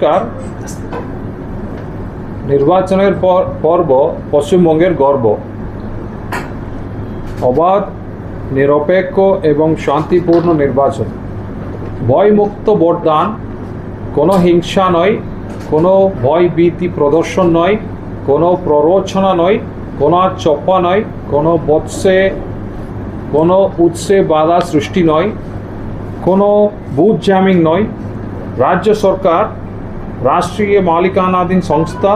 নমস্কার। নির্বাচনের পর্ব পশ্চিমবঙ্গের গর্ব। অবাধ, নিরপেক্ষ এবং শান্তিপূর্ণ নির্বাচন, ভয়মুক্ত ভোটদান, কোনো হিংসা নয়, কোনো ভয়ভীতি প্রদর্শন নয়, কোনো প্ররোচনা নয়, কোনো চপ্পা নয়, কোনো উৎসে বাধা সৃষ্টি নয়, কোনো বুথ জ্যামিং নয়। রাজ্য সরকার, রাষ্ট্রীয় মালিকানাধীন সংস্থা,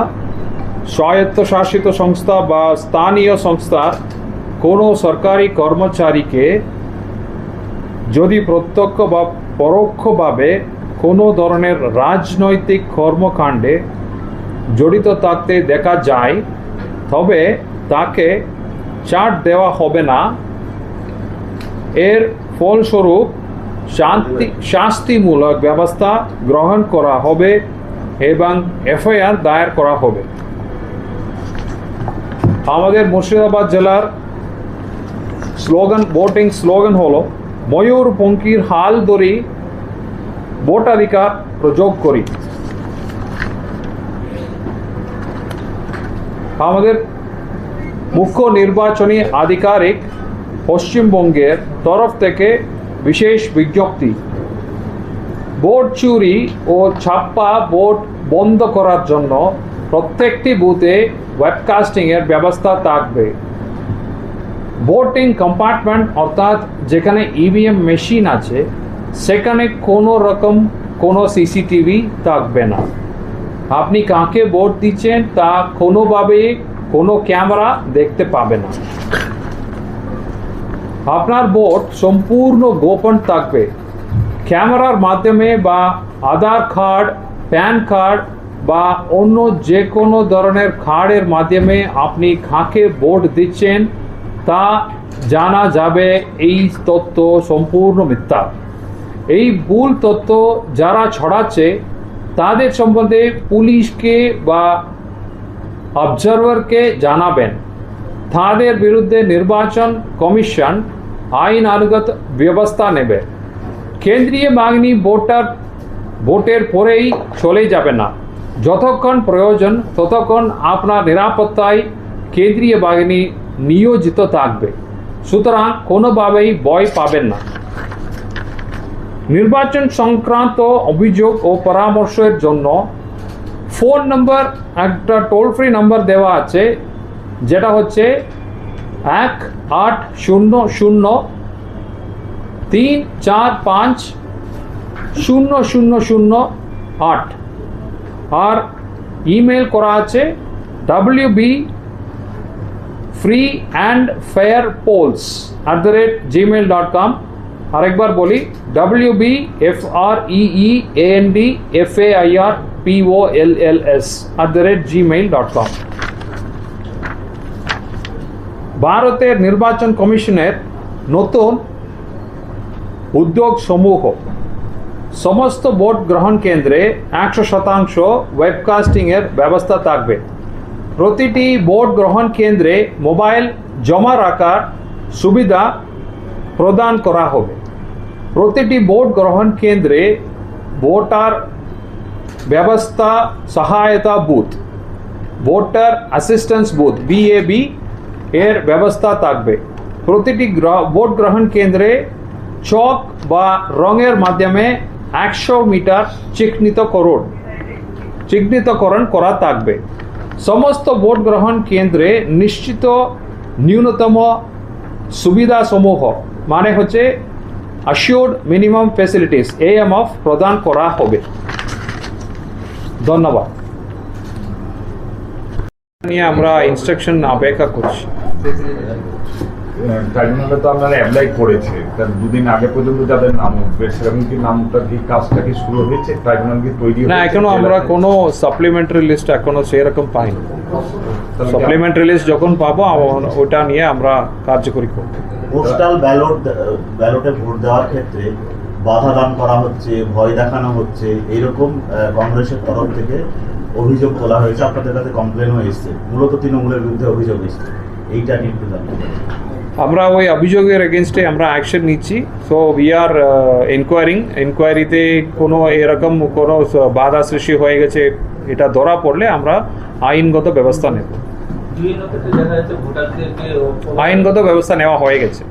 স্বায়ত্তশাসিত সংস্থা বা স্থানীয় সংস্থার কোনো সরকারি কর্মচারীকে যদি প্রত্যক্ষ বা পরোক্ষভাবে কোনো ধরনের রাজনৈতিক কর্মকাণ্ডে জড়িত থাকতে দেখা যায় তবে তাকে ছাড় দেওয়া হবে না। এর ফলস্বরূপ শাস্তিমূলক ব্যবস্থা গ্রহণ করা হবে এবং এফআইআর দায়ের করা হবে। আমাদের মুর্শিদাবাদ জেলার ভোটিং স্লোগান হলো ময়ূরপঙ্খীর হাল ধরি ভোটাধিকার প্রয়োগ করি। আমাদের মুখ্য নির্বাচনী আধিকারিক পশ্চিমবঙ্গের তরফ থেকে বিশেষ বিজ্ঞপ্তি, ভোট চুরি ও ছাপ্পা ভোট বন্ধ করার জন্য প্রত্যেকটি বুথে ওয়েবকাস্টিংয়ের ব্যবস্থা থাকবে। ভোটিং কম্পার্টমেন্ট অর্থাৎ যেখানে ইভিএম মেশিন আছে সেখানে কোনো সিসিটিভি থাকবে না। আপনি কাকে ভোট দিচ্ছেন তা কোনোভাবে কোনো ক্যামেরা দেখতে পাবে না। আপনার ভোট সম্পূর্ণ গোপন থাকবে। ক্যামেরার মাধ্যমে বা আধার কার্ড, প্যান কার্ড বা অন্য যে কোনো ধরনের কার্ডের মাধ্যমে আপনি কাকে ভোট দিচ্ছেন তা জানা যাবে। এই তথ্য সম্পূর্ণ মিথ্যা। এই ভুল তথ্য যারা ছড়াচ্ছে তাদের সম্বন্ধে পুলিশকে বা অবজারভারকে জানাবেন। তাদের বিরুদ্ধে নির্বাচন কমিশন আইনানুগত ব্যবস্থা নেবে। কেন্দ্রীয় বাহিনী ভোটের পরেই চলে যাবে না। যতক্ষণ প্রয়োজন ততক্ষণ আপনার নিরাপত্তায় কেন্দ্রীয় বাহিনী নিয়োজিত থাকবে। সুতরাং কোনোভাবেই ভয় পাবেন না। নির্বাচন সংক্রান্ত অভিযোগ ও পরামর্শের জন্য ফোন নম্বর, একটা টোল ফ্রি নাম্বার দেওয়া আছে, যেটা হচ্ছে 1-800-345-0008 আর ইমেল করা আছে wbfreeandfairpolls@gmail.com। আরেকবার বলি wbfreeandfairpolls@gmail.com। ভারতের নির্বাচন কমিশনের নতুন উদ্যোগ সমূহ, সমস্ত ভোট গ্রহণ কেন্দ্রে 100% ওয়েবকাস্টিংয়ের ব্যবস্থা থাকবে। প্রতিটি ভোট গ্রহণ কেন্দ্রে মোবাইল জমা রাখার সুবিধা প্রদান করা হবে। প্রতিটি ভোট গ্রহণ কেন্দ্রে ভোটার ব্যবস্থা সহায়তা booth, voter assistance booth BAB এর ব্যবস্থা থাকবে। প্রতিটি ভোট গ্রহণ কেন্দ্রে চক বা রঙের মাধ্যমে 100 মিটার চিহ্নিতকরণ করা থাকবে। সমস্ত ভোট গ্রহণ কেন্দ্রে নিশ্চিত ন্যূনতম সুবিধাসমূহ, মানে হচ্ছে অ্যাসিওর্ড মিনিমাম ফ্যাসিলিটিস AMF প্রদান করা হবে। ধন্যবাদ। নিয়ে আমরা ইনস্ট্রাকশন অপেক্ষা করছি। ট্রাইব্যুনালে তো আপনারা অ্যাপ্লাই করেছে, তার দুদিন আগে পর্যন্ত যাদের নাম উঠবে সেরকম কি নামটা কি কাজটা কি শুরু হয়েছে? ট্রাইব্যুনাল কি তৈরি না, এখনো আমরা কোনো সাপ্লিমেন্টারি লিস্ট এখনো সেরকম পাইনি। সাপ্লিমেন্টারি লিস্ট যখন পাবো ওটা নিয়ে আমরা কার্যকরী করব। পোস্টাল ব্যালটে ভোট দেওয়ার ক্ষেত্রে বাধা দান করা হচ্ছে, ভয় দেখানো হচ্ছে, এইরকম কংগ্রেসের তরফ থেকে অভিযোগ তোলা হয়েছে। আপনাদের কাছে কমপ্লেনও এসছে, মূলত তৃণমূলের বিরুদ্ধে অভিযোগ এসছে। এইটা নিয়ে একটু জানতে চাই। আমরা ওই অভিযোগের এগেনস্টে আমরা অ্যাকশন নিচ্ছি। সো উই আর এনকোয়ারিতে কোনো এরকম কোনো বাধা সৃষ্টি হয়ে গেছে এটা ধরা পড়লে আমরা আইনগত ব্যবস্থা নেব। আইনগত ব্যবস্থা নেওয়া হয়ে গেছে।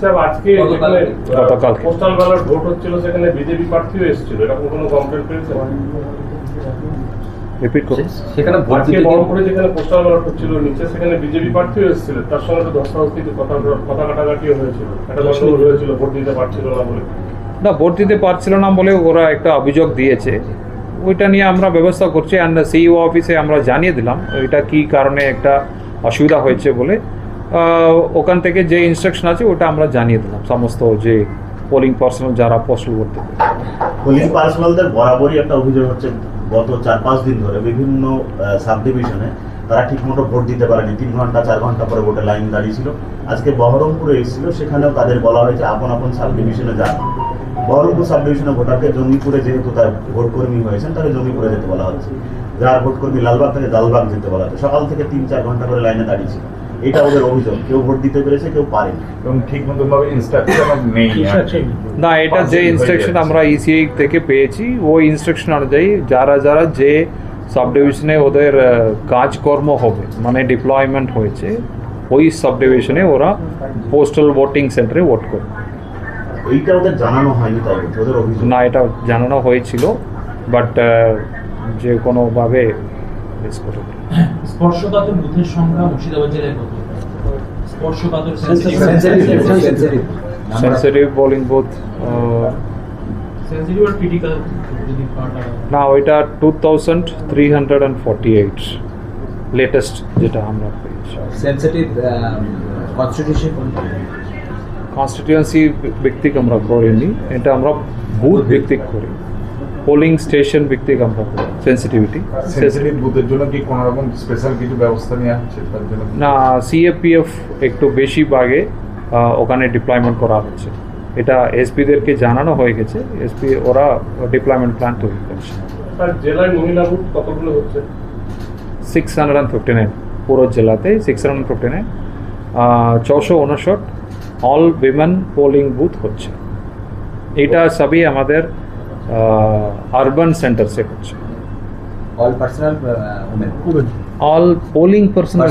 স্যার আজকে গতকাল পোস্টাল ব্যালট ভোট হচ্ছিল, সেখানে বিজেপি প্রার্থীও এসেছিল, এরকম কোনো কমপ্লেন্ট পেয়েছে? রিপিট করুন। সেখানে ভোট আজকে দিতে বহরমপুরে যেখানে পোস্টাল ব্যালট হচ্ছিল নিচে, সেখানে বিজেপি প্রার্থীও এসেছিল, তার সঙ্গে তো ধস্তাধস্তি কথা কাটাকাটিও হয়েছিল, একটা গন্ডগোল হয়েছিল, ভোট দিতে পারছিল না বলে। না, ভোট দিতে পারছিল না বলে ওরা একটা অভিযোগ দিয়েছে, ওইটা নিয়ে আমরা ব্যবস্থা করছি। অ্যান্ড সিইও অফিসে আমরা জানিয়ে দিলাম ওইটা কী কারণে একটা অসুবিধা হয়েছে বলে। ওখান থেকে যে ইনস্ট্রাকশন আছে ওটা আমরা জানিয়ে দিলাম সমস্ত যে পোলিং পার্সোনাল যারা পোস্টাল ভোট দেবে। পুলিশ পার্সোনালদের বরাবরই একটা অভিযোগ হচ্ছে গত 4-5 দিন ধরে বিভিন্ন সাব ডিভিশনে তারা ঠিকমতো ভোট দিতে পারেনি, 3 ঘন্টা 4 ঘন্টা পরে ভোটে লাইন দাঁড়িয়েছিল। আজকে বহরমপুরে এসেছিল, সেখানেও তাদের বলা হয়েছে আপন আপন সাব ডিভিশনে যান। বহরমপুর সাব ডিভিশনে ভোটারকে জঙ্গিপুরে যেহেতু তার ভোটকর্মী হয়েছেন, তাকে জঙ্গিপুরে যেতে বলা হচ্ছে। যার ভোটকর্মী লালবাগ থেকে লালবাগ যেতে বলা হচ্ছে। সকাল থেকে 3-4 ঘন্টা করে লাইনে দাঁড়িয়েছিল। এটা ওদের অভিযোগ, কেউ ভোট দিতে পেরেছে, কেউ পারেনি। এবং ঠিক মতো ভাবে ইনস্ট্রাকশন নেই আর কি। না, এটা যে ইনস্ট্রাকশন আমরা ইসিআই থেকে পেয়েছি ওই ইনস্ট্রাকশন অনুযায়ী যারা যারা যে সাব ডিভিশনে ওদের কাজকর্ম হবে মানে ডিপ্লয়মেন্ট হয়েছে ওই সাব ডিভিশনে ওরা পোস্টাল ভোটিং সেন্টারে ভোট করবে। এইটা ওদের জানানো হয়নি, তাই বলছে ওদের অভিযোগ। না, এটা জানানো হয়েছিল, বাট যে কোনোভাবে মিস করে। স্পর্শকাতর বুথের সংখ্যা মুর্শিদাবাদ জেলায় কত? স্পর্শকাতর সেন্সিটিভ পোলিং বুথ সেন্সিটিভ আর ক্রিটিক্যাল যদি পার্ট না, ওইটা 2348 লেটেস্ট যেটা আমরা পেয়েছি। সেনসিটিভ কনস্টিটিউশন কনস্টিটিউয়েন্সি ভিত্তিক আমরা করিনি, এটা আমরা বুথ ভিত্তিক করি, পোলিং স্টেশন ভিত্তিক আমরা করি সেন্সিটিভিটি। সেন্সিটিভ বুথের জন্য কি কোনো রকম স্পেশাল কিছু ব্যবস্থা নেওয়া হচ্ছে তার জন্য? না, সিএপিএফ একটু বেশি ভাগে ওখানে ডিপ্লয়মেন্ট করা হচ্ছে, এটা এসপিদেরকে জানানো হয়ে গেছে। এসপি ওরা ডিপ্লয়মেন্ট প্ল্যান তৈরি করছে। স্যার জেলায় মহিলা ভোট কতগুলো হচ্ছে? 659 পুরো জেলাতে 659, 459 অল উইমেন পোলিং বুথ হচ্ছে। এটা সবই আমাদের আরবান সেন্টার সে হচ্ছে। All personal women all polling personal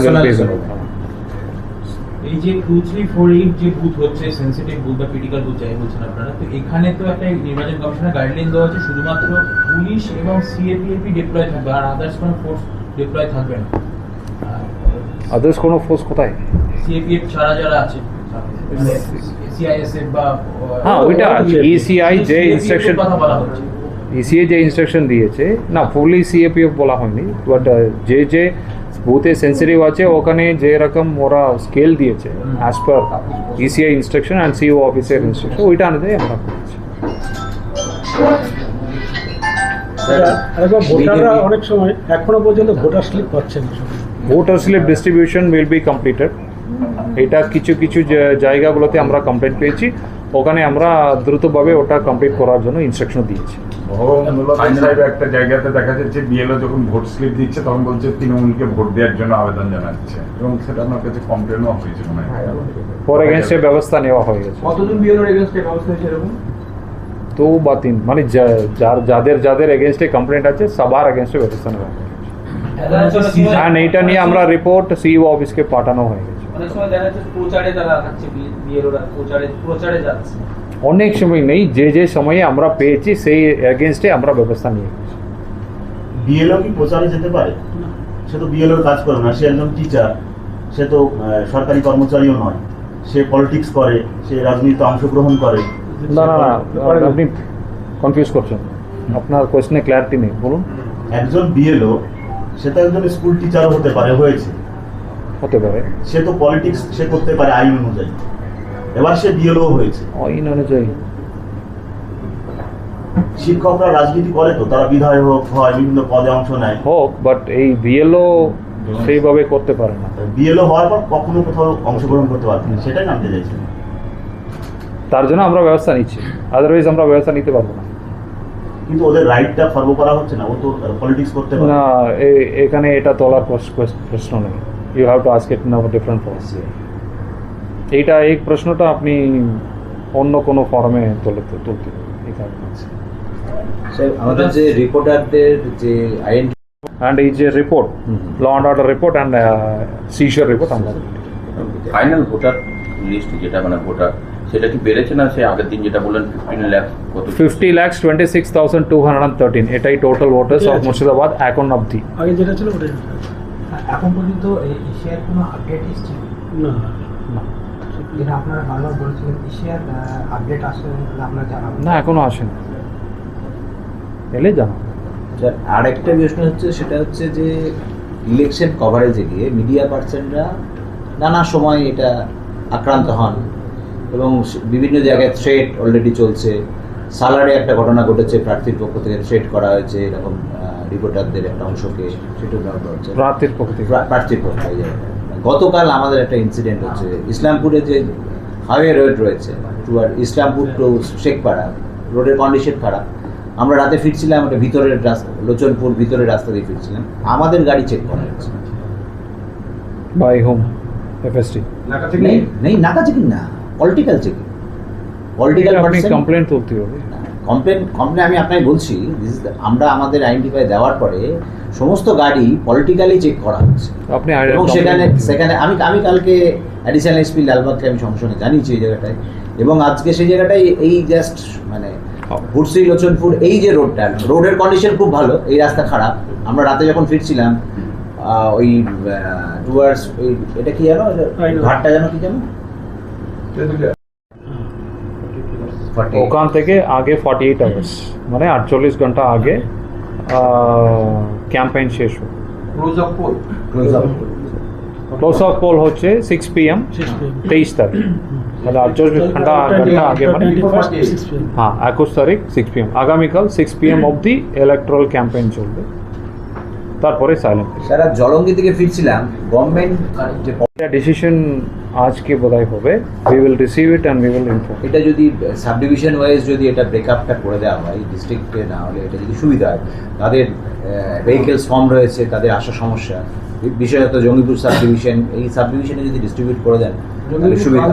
এই যে 2348 যে বুথ হচ্ছে সেনসিটিভ বুথ বা ক্রিটিক্যাল বুথ যাই বলছেন আপনারা, তো এখানে তো একটা নির্বাচন কমিশনের গাইডলাইন দেওয়া আছে শুধুমাত্র পুলিশ এবং সিএপিএফ ডিপ্লয় থাকবে, আর আদার্স কোনো ফোর্স ডিপ্লয় থাকবে না। আদার্স কোনো ফোর্স কোথায়? সিএপিএফ ছাড়া যারা আছে সিআইএসএফ বা হ্যাঁ, ওইটা ইসিআই যে ইনস্ট্রাকশন কথা বলা হচ্ছে, ইসিআই যে ইনস্ট্রাকশন দিয়েছে না, ফুলি সিএপিএফ বলা হয়নি, বাট যে যে বুথে সেন্সিটিভ আছে ওখানে যে রকম ওরা স্কেল দিয়েছে as per ECI instruction and CO অফিসের ইনস্ট্রাকশন, ওইটা অনুযায়ী আমরা করছি। ভোটাররা অনেক সময় এখনো পর্যন্ত ভোটার স্লিপ পাচ্ছেন না। Voter slip distribution will be completed. এটা কিছু কিছু জায়গাগুলোতে আমরা কমপ্লেন্ট পেয়েছি, ওখানে আমরা দ্রুতভাবে ওটা কমপ্লিট করার জন্য ইনস্ট্রাকশন দিয়েছি। একটা জায়গাতে দেখা যাচ্ছে বিএলও যখন ভোট স্লিপ দিচ্ছে তখন বলছে তৃণমূলকে ভোট দেওয়ার জন্য আবেদন জানাচ্ছে, এবং সেটা আমার কাছে কমপ্লেনও হয়েছে মনে হয়। ফর এগেনস্টে ব্যবস্থা নেওয়া হয়ে গেছে। কতজন বিএলওর এগেইনস্টে ব্যবস্থা হয়েছে এরকম? 2 বা 3 মানে যাদের এগেনস্টে কমপ্লেন্ট আছে সবার এগেনস্টে ব্যবস্থা নেওয়া হয়েছে। হ্যাঁ, এইটা নিয়ে আমরা রিপোর্ট সিইও অফিসকে পাঠানো হয়ে গেছে। অনেক সময় দেখা যাচ্ছে প্রচারে তারা যাচ্ছে, বিএলওরা প্রচারে যাচ্ছে। অনেক সময় নেই, যে যে সময়ে আমরা পেয়েছি সেই এগেনস্টে আমরা ব্যবস্থা নিয়ে গেছি। বিএলও কি প্রচারে যেতে পারে? সে তো বিএলওর কাজ করে না, সে একজন টিচার, সে তো সরকারি কর্মচারীও নয়, সে পলিটিক্স করে, সে রাজনীতিতে অংশগ্রহণ করে। না না না, আপনি কনফিউজ করছেন, আপনার কোয়েশ্চনে ক্ল্যারিটি নেই, বলুন। একজন বিএলও সে তো একজন স্কুল টিচারও হতে পারে, হতে পারে, সে তো পলিটিক্স সে করতে পারে আইন অনুযায়ী, এবার সে বিএলও হয়েছে। আইন অনুযায়ী শিক্ষকরা রাজনীতি করে, তো তারা বিধায়ক হয়, বিভিন্ন পদে অংশ নেয়, হোক, বাট এই বিএলও সেইভাবে করতে পারে না। বিএলও হওয়ার পর কখনো কোথাও অংশগ্রহণ করতে পারবে না, সেটাই জানতে চাইছি। তার জন্য আমরা ব্যবস্থা নিচ্ছি, আদারওয়াইজ আমরা ব্যবস্থা নিতে পারবো না। কিন্তু ওদের রাইটটা ফলো করা হচ্ছে না, ও তো পলিটিক্স করতে পারে না, এখানে এটা তোলার প্রশ্ন নেই। You have to ask it in a different form. এইটা এই প্রশ্নটা আপনি অন্য কোনো ফর্মে তুলতে এই কারণে আছে। স্যার আমাদের যে রিপোর্টারদের যে আইডেন্টি অ্যান্ড এই যে report law and order report and seizure report আমরা ফাইনাল ভোটার লিস্ট যেটা মানে ভোটার সেটা কি বেড়েছে না সে আগের দিন যেটা বললেন 15 লাখ কত 50,26,213 এটাই টোটাল ভোটার্স অফ মুর্শিদাবাদ এখন অবধি। আগে যেটা ছিল ওটাই এখন পর্যন্ত এশিয়ার কোনো আপডেট এসছে না। যেটা আপনারা বারবার বলছিলেন এশিয়ার আপডেট আসলে আপনারা জানাবেন না এখনো আসেনি, এলে জানা। স্যার আর একটা বিষয় হচ্ছে সেটা হচ্ছে যে ইলেকশন কভারেজে গিয়ে মিডিয়া পার্সনরা নানা সময় এটা আক্রান্ত হন এবং বিভিন্ন জায়গায় থ্রেট অলরেডি চলছে। সালারে একটা ঘটনা ঘটেছে, প্রার্থীর পক্ষ থেকে থ্রেট করা হয়েছে এরকম রিপোর্টারদের একটা অংশকে, সেটাও জানতে হচ্ছে প্রার্থীর পক্ষ থেকে। প্রার্থীর পক্ষে এই জায়গাটা। গতকাল আমাদের একটা ইনসিডেন্ট হচ্ছে ইসলামপুরে যে হাইওয়ে রোড রয়েছে টুয়ার্ড ইসলামপুর টু শেখপাড়া, রোডের কন্ডিশন খারাপ। আমরা রাতে ফিরছিলাম, একটা ভিতরের রাস্তা, লোচনপুর ভিতরের রাস্তা দিয়ে ফিরছিলাম, আমাদের গাড়ি চেক করা হয়েছে। বাই হোম এফএসটি নেই নাকা চেকিং না, পলিটিক্যাল চেকিং। পলিটিক্যাল আপনি কমপ্লেন তুলতে হবে। কমপ্লেন আমি আপনাকে বলছি, আমরা আমাদের আইডেন্টিফাই দেওয়ার পরে সমস্ত গাড়ি পলিটিক্যালি চেক করা হচ্ছে আপনি এবং সেখানে আমি কালকে অ্যাডিশনাল এসপি লালবাগকে আমি সঙ্গে সঙ্গে জানিয়েছি এই জায়গাটায়, এবং আজকে সেই জায়গাটায় এই জাস্ট মানে ভুরসি লোচনপুর এই যে রোডের কন্ডিশন খুব ভালো, এই রাস্তা খারাপ। আমরা রাতে যখন ফিরছিলাম ওই টুয়ার্ডস ওই এটা কি জানো ঘাটটা জানো কি জানো ওখান থেকে আগে 48 আওয়ার্স মানে 48 ঘন্টা আগে ক্যাম্পেইন শেষ হয়। ক্লোজ অফ পোল হচ্ছে 6 PM 23 তারিখ, তাহলে 48 ঘন্টা আগে মানে হ্যাঁ 21 তারিখ 6 PM। আগামীকাল 6 PM অবধি ইলেকট্রাল ক্যাম্পেইন চলবে, তারপরে সাইলেন্ট। সারা জলঙ্গি থেকে ফিরছিলাম, গভর্নমেন্ট যে ডিসিশন আজকে বোধহয় হবে, we will receive it and we will inform. এটা যদি সাব ডিভিশন ওয়াইজ যদি এটা ব্রেকআপটা করে দেওয়া হয় ডিস্ট্রিক্টে, না হলে এটা যদি সুবিধা হয়, তাদের ভেহিকেলস কম রয়েছে, তাদের আসা সমস্যা, বিশেষত জঙ্গিপুর সাব ডিভিশন, এই সাব ডিভিশনে যদি ডিস্ট্রিবিউট করে দেন তাহলে সুবিধা।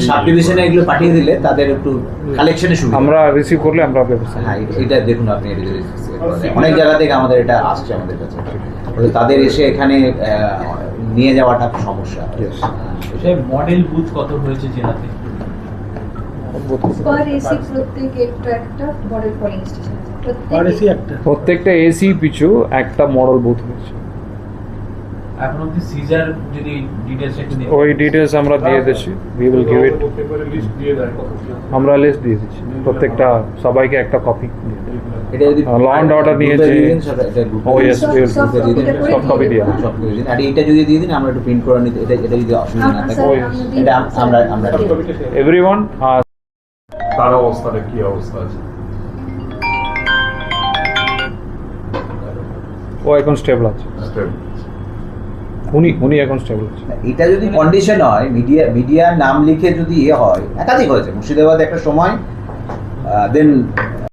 সাব ডিভিশনে এগুলো পাঠিয়ে দিলে তাদের একটু কালেকশনে সুবিধা। আমরা রিসিভ করলে আমরা ব্যবস্থা। হ্যাঁ এটা দেখুন আপনি, এটা যদি অনেক জায়গা থেকে আমাদের এটা আসছে আমাদের কাছে, বলে তাদের এসে এখানে নিয়ে যাওয়াটা সমস্যা। মডেল বুথ কত হয়েছে জেলাতে? पर एसी প্রত্যেক একটা মডেল পোলিং স্টেশন আছে, আর এসি একটা প্রত্যেকটা এসি পিছু একটা মডেল বুথ হয়েছে। এখন অব্দি সিজার যদি ডিটেইলস একটু দিন। ওই ডিটেইলস আমরা দিয়ে দিচ্ছি, উই উইল গিভ ইট। পেপারে লিস্ট দিয়ে দেয় আমরা লিস্ট দিয়ে দিচ্ছি, প্রত্যেকটা সবাইকে একটা কপি। এটা যদি ল অ্যান্ড অর্ডার নিয়েছে, ও ইয়েস উই উইল সব কপি দিয়ে দেব। সব করে দিন। আর এটা যদি দিয়ে দিন আমরা একটু প্রিন্ট করে নিতে, এটা যদি অসুবিধা না থাকে এটা আমরা এভরিওয়ান তার অবস্থাটা কি অবস্থা আছে? ও এখন স্টেবল আছে, উনি এখন স্টেবল আছে। এটা যদি কন্ডিশন হয়, মিডিয়া নাম লিখে যদি হয়, একাধিক হয়েছে মুর্শিদাবাদে একটা সময়, দেন